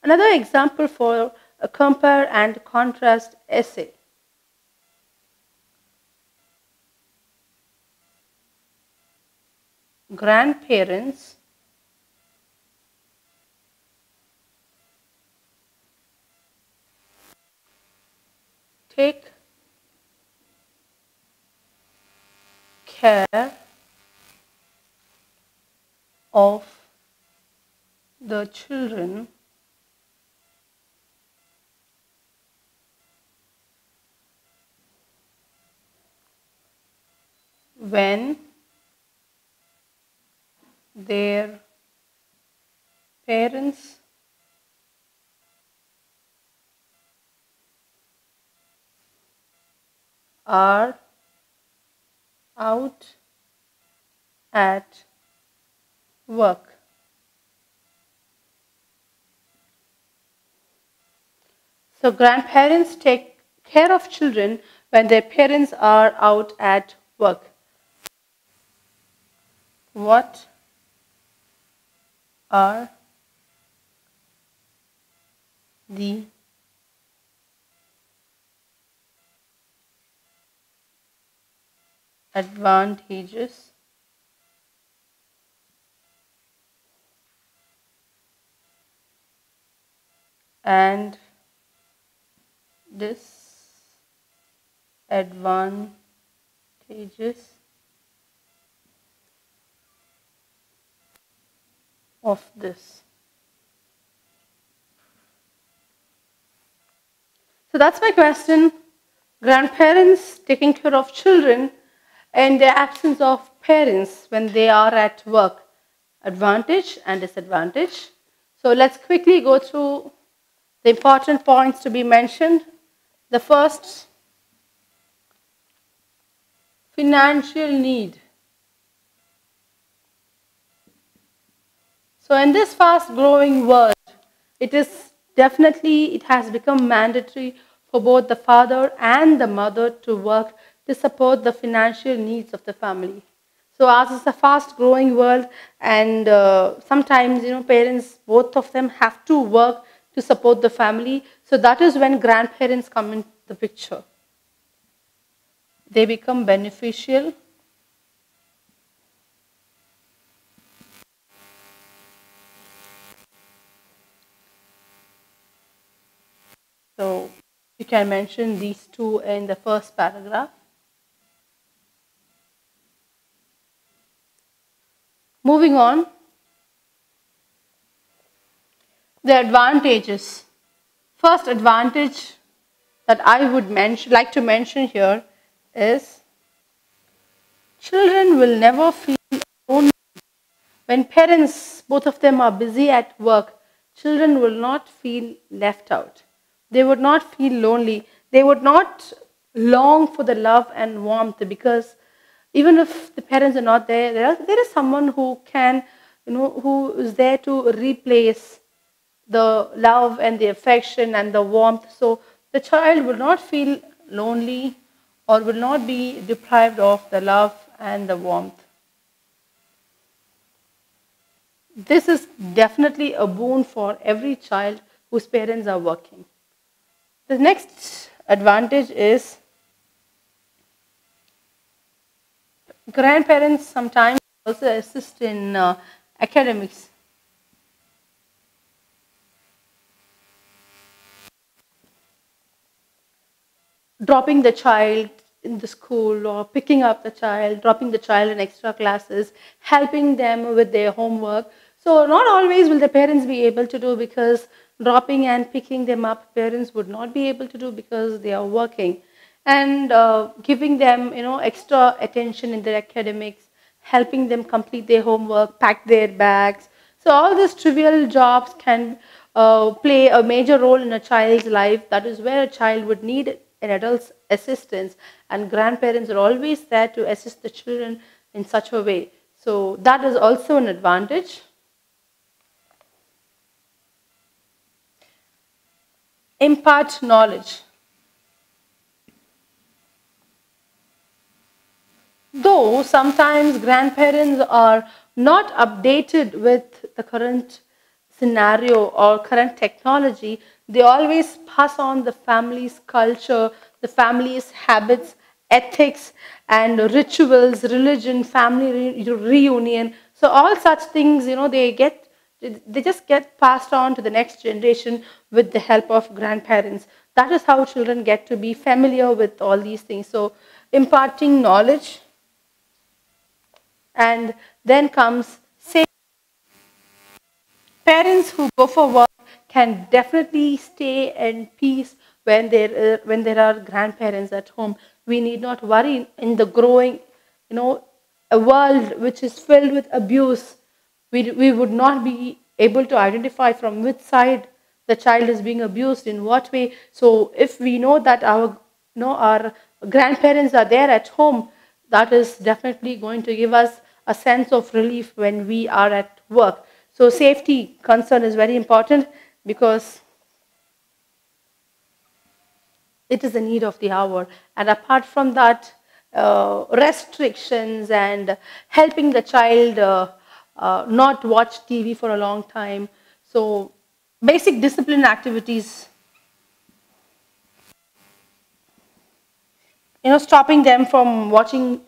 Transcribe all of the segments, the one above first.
Another example for a compare and contrast essay. Grandparents take care of the children when their parents are out at work. So grandparents take care of children when their parents are out at work. What are the advantages and disadvantages of this? So that's my question. Grandparents taking care of children in the absence of parents when they are at work. Advantage and disadvantage. So let's quickly go through the important points to be mentioned. The first, financial need. So in this fast growing world, it has become mandatory for both the father and the mother to work to support the financial needs of the family. So as it's a fast growing world, and sometimes parents, both of them have to work to support the family. So that is when grandparents come into the picture. They become beneficial so you can mention these two in the first paragraph. Moving on, the advantages. First advantage that I would like to mention here is children will never feel lonely. When parents, both of them, are busy at work, children will not feel left out. They would not feel lonely. They would not long for the love and warmth, because even if the parents are not there, there is someone who can, who is there to replace the love and the affection and the warmth. So the child will not feel lonely or will not be deprived of the love and the warmth. This is definitely a boon for every child whose parents are working. The next advantage is grandparents sometimes also assist in academics. Dropping the child in the school or picking up the child, dropping the child in extra classes, helping them with their homework. So not always will the parents be able to do, because dropping and picking them up, parents would not be able to do because they are working. And giving them, extra attention in their academics, helping them complete their homework, pack their bags. So all these trivial jobs can play a major role in a child's life. That is where a child would need an adult's assistance, and grandparents are always there to assist the children in such a way. So that is also an advantage. Impart knowledge. Though sometimes grandparents are not updated with the current scenario or current technology, they always pass on the family's culture, the family's habits, ethics, and rituals, religion, family reunion. So all such things, they just get passed on to the next generation with the help of grandparents. That is how children get to be familiar with all these things. So imparting knowledge, and then comes say parents who go for work can definitely stay in peace when there are grandparents at home. We need not worry in the growing, a world which is filled with abuse. We would not be able to identify from which side the child is being abused, in what way. So if we know that our grandparents are there at home, that is definitely going to give us a sense of relief when we are at work. So safety concern is very important, because it is a need of the hour. And apart from that, restrictions and helping the child not watch TV for a long time. So basic discipline activities, stopping them from watching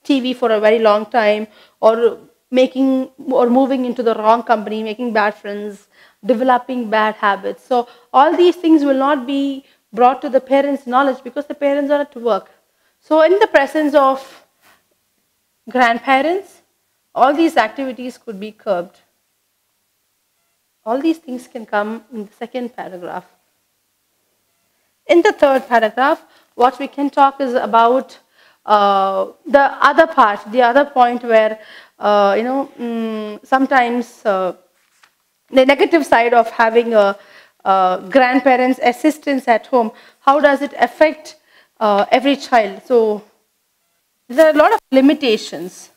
TV for a very long time, or moving into the wrong company, making bad friends, developing bad habits. So all these things will not be brought to the parents' knowledge, because the parents are at work. So in the presence of grandparents, all these activities could be curbed. All these things can come in the second paragraph. In the third paragraph, what we can talk is about the other part, the other point where, sometimes the negative side of having a grandparents' assistance at home. How does it affect every child? So there are a lot of limitations.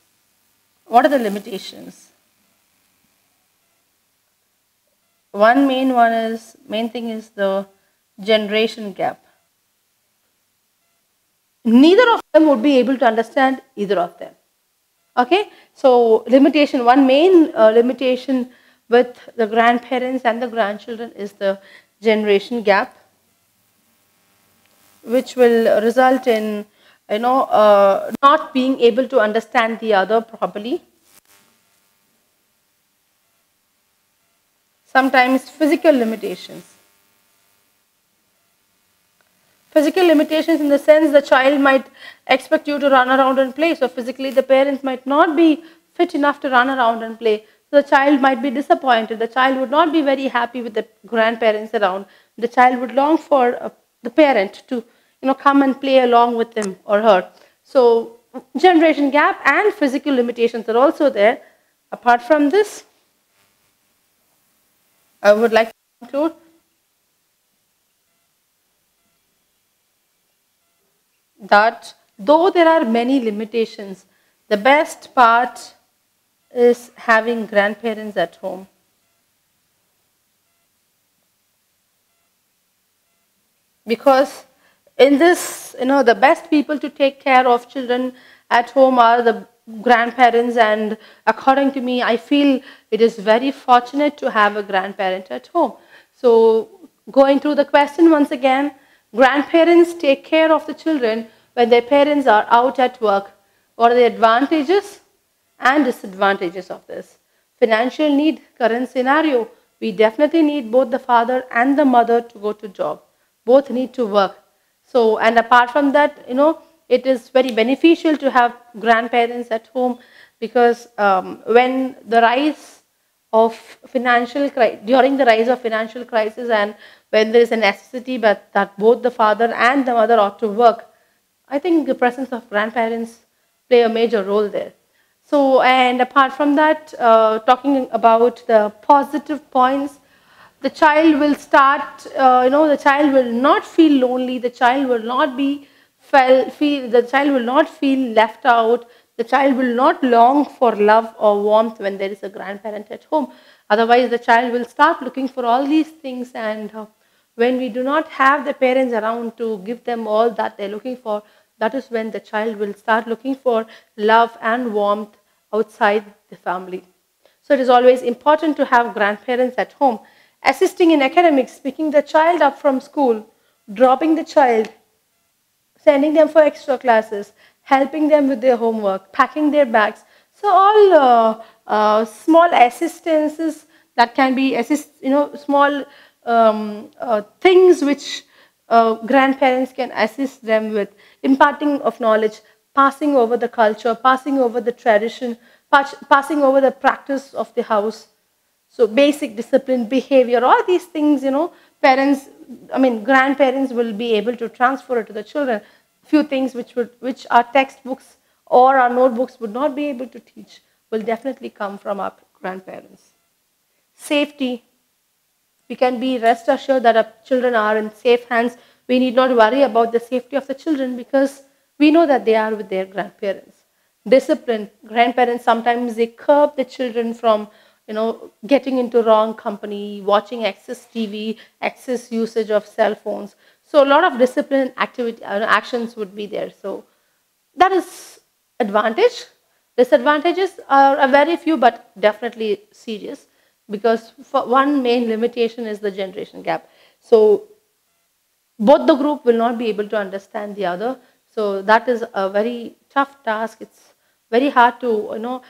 What are the limitations? Main thing is the generation gap. Neither of them would be able to understand either of them. Okay, so one main limitation with the grandparents and the grandchildren is the generation gap, which will result in not being able to understand the other properly. Sometimes physical limitations. Physical limitations in the sense the child might expect you to run around and play. So physically the parents might not be fit enough to run around and play. So the child might be disappointed. The child would not be very happy with the grandparents around. The child would long for the parent to come and play along with him or her. So generation gap and physical limitations are also there. Apart from this, I would like to conclude that though there are many limitations, the best part is having grandparents at home. Because in this, the best people to take care of children at home are the grandparents, and according to me, I feel it is very fortunate to have a grandparent at home. So going through the question once again, grandparents take care of the children when their parents are out at work. What are the advantages and disadvantages of this? Financial need, current scenario, we definitely need both the father and the mother to go to job. Both need to work. So, and apart from that, it is very beneficial to have grandparents at home, because when the rise of during the rise of financial crisis, and when there is a necessity that both the father and the mother ought to work, I think the presence of grandparents play a major role there. So, and apart from that, talking about the positive points, the child will start, the child will not feel lonely, the child will not the child will not feel left out, the child will not long for love or warmth when there is a grandparent at home. Otherwise, the child will start looking for all these things, and when we do not have the parents around to give them all that they're looking for, that is when the child will start looking for love and warmth outside the family. So it is always important to have grandparents at home, assisting in academics, picking the child up from school, dropping the child, sending them for extra classes, helping them with their homework, packing their bags. So all small assistances that can be small things which grandparents can assist them with, imparting of knowledge, passing over the culture, passing over the tradition, passing over the practice of the house. So basic discipline, behavior, all these things, grandparents will be able to transfer it to the children. Few things which our textbooks or our notebooks would not be able to teach will definitely come from our grandparents. Safety. We can be rest assured that our children are in safe hands. We need not worry about the safety of the children because we know that they are with their grandparents. Discipline. Grandparents sometimes they curb the children from getting into wrong company, watching excess TV, excess usage of cell phones. So a lot of discipline actions would be there. So that is advantage. Disadvantages are a very few, but definitely serious, because for one main limitation is the generation gap. So both the group will not be able to understand the other. So that is a very tough task. It's very hard to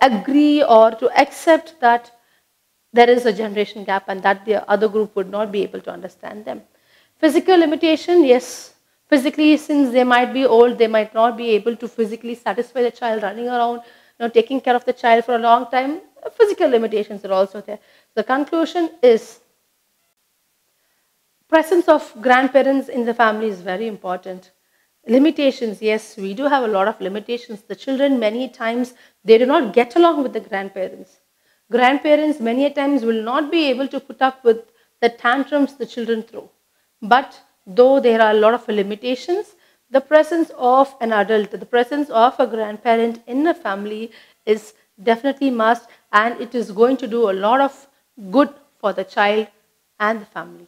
agree or to accept that there is a generation gap and that the other group would not be able to understand them. Physical limitation, yes. Physically, since they might be old, they might not be able to physically satisfy the child running around, taking care of the child for a long time. Physical limitations are also there. The conclusion is presence of grandparents in the family is very important. Limitations, yes, we do have a lot of limitations. The children, many times, they do not get along with the grandparents. Grandparents, many a times, will not be able to put up with the tantrums the children throw. But though there are a lot of limitations, the presence of an adult, the presence of a grandparent in a family is definitely must, and it is going to do a lot of good for the child and the family.